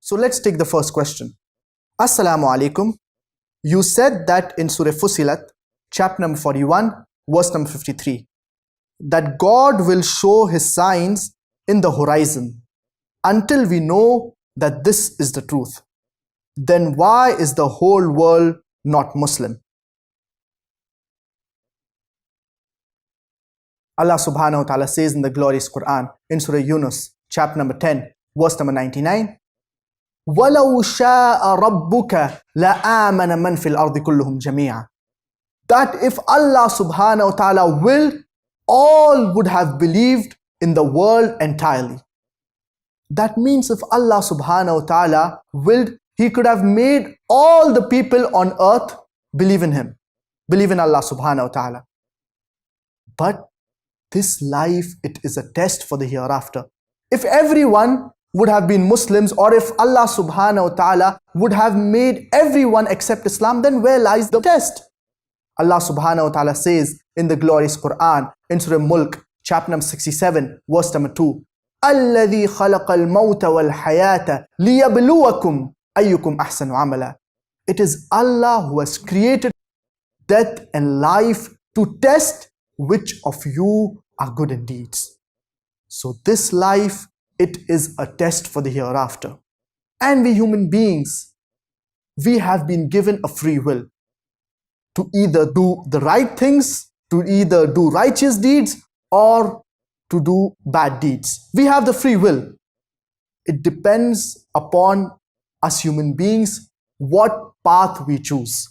So let's take the first question. Assalamu alaikum. You said that in Surah Fussilat, chapter number 41, verse number 53, that God will show His signs in the horizon until we know that this is the truth. Then why is the whole world not Muslim? Allah subhanahu wa ta'ala says in the glorious Qur'an, in Surah Yunus, chapter number 10, verse number 99, وَلَوْ شَاءَ رَبُّكَ لَآمَنَ مَنْ فِي الْأَرْضِ كُلُّهُمْ جَمِيعًا. That if Allah subhanahu wa ta'ala willed, all would have believed in the world entirely. That means if Allah subhanahu wa ta'ala willed, He could have made all the people on earth believe in Him, believe in Allah subhanahu wa ta'ala. But this life, it is a test for the hereafter. If everyone would have been Muslims, or if Allah subhanahu wa ta'ala would have made everyone accept Islam, then where lies the test? Allah subhanahu wa ta'ala says in the glorious Qur'an, in Surah Mulk, chapter number 67, verse number 2, الَّذِي خَلَقَ الْمَوْتَ وَالْحَيَاةَ لِيَبْلُوَكُمْ أَيُّكُمْ أَحْسَنُ عَمَلًا. It is Allah who has created death and life to test which of you are good in deeds. So this life, it is a test for the hereafter. And we human beings, we have been given a free will to either do the right things, to either do righteous deeds, or to do bad deeds. We have the free will. It depends upon us human beings what path we choose.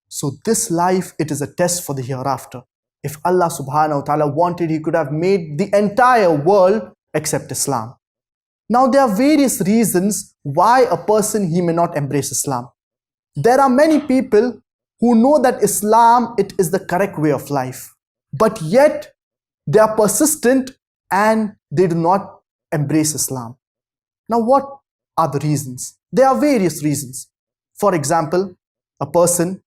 So this life, it is a test for the hereafter. If Allah subhanahu wa ta'ala wanted, He could have made the entire world accept Islam. Now there are various reasons why a person, he may not embrace Islam. There are many people who know that Islam, it is the correct way of life, but yet they are persistent and they do not embrace Islam. Now what are the reasons? There are various reasons. For example, a person,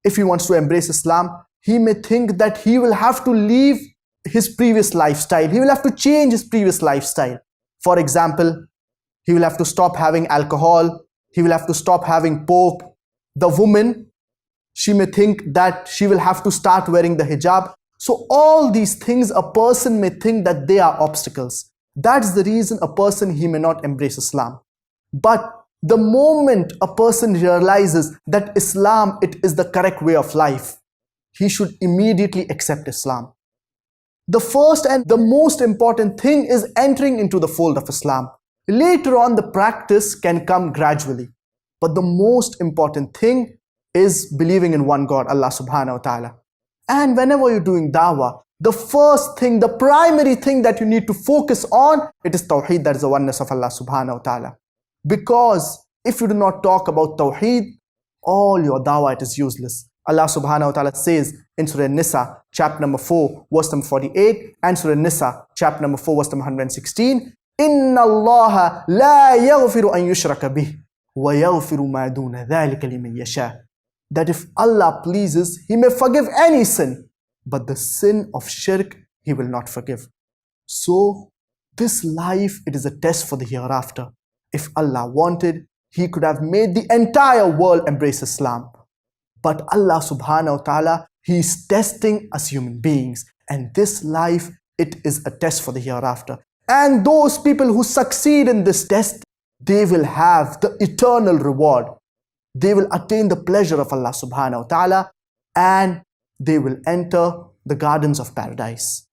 if he wants to embrace Islam, he may think that he will have to leave his previous lifestyle. He will have to change his previous lifestyle. For example, he will have to stop having alcohol. He will have to stop having pork. The woman, she may think that she will have to start wearing the hijab. So all these things, a person may think that they are obstacles. That's the reason a person, he may not embrace Islam. But the moment a person realizes that Islam, it is the correct way of life, he should immediately accept Islam. The first and the most important thing is entering into the fold of Islam. Later on, the practice can come gradually. But the most important thing is believing in one God, Allah subhanahu wa ta'ala. And whenever you're doing dawah, the first thing, the primary thing that you need to focus on, it is Tawheed, that is the oneness of Allah subhanahu wa ta'ala. Because if you do not talk about Tawheed, all your dawah, it is useless. Allah subhanahu wa ta'ala says in Surah Nisa, chapter number 4, verse number 48, and Surah Nisa, chapter number 4, verse number 116, إِنَّ اللَّهَ لَا يَغْفِرُ أَن يُشْرَكَ بِهِ وَيَغْفِرُ مَا دُونَ ذَلِكَ لِمَن يَشَاءُ. That if Allah pleases, He may forgive any sin, but the sin of shirk, He will not forgive. So this life, it is a test for the hereafter. If Allah wanted, He could have made the entire world embrace Islam. But Allah subhanahu wa ta'ala, He is testing us human beings. And this life, it is a test for the hereafter. And those people who succeed in this test, they will have the eternal reward. They will attain the pleasure of Allah subhanahu wa ta'ala, and they will enter the gardens of paradise.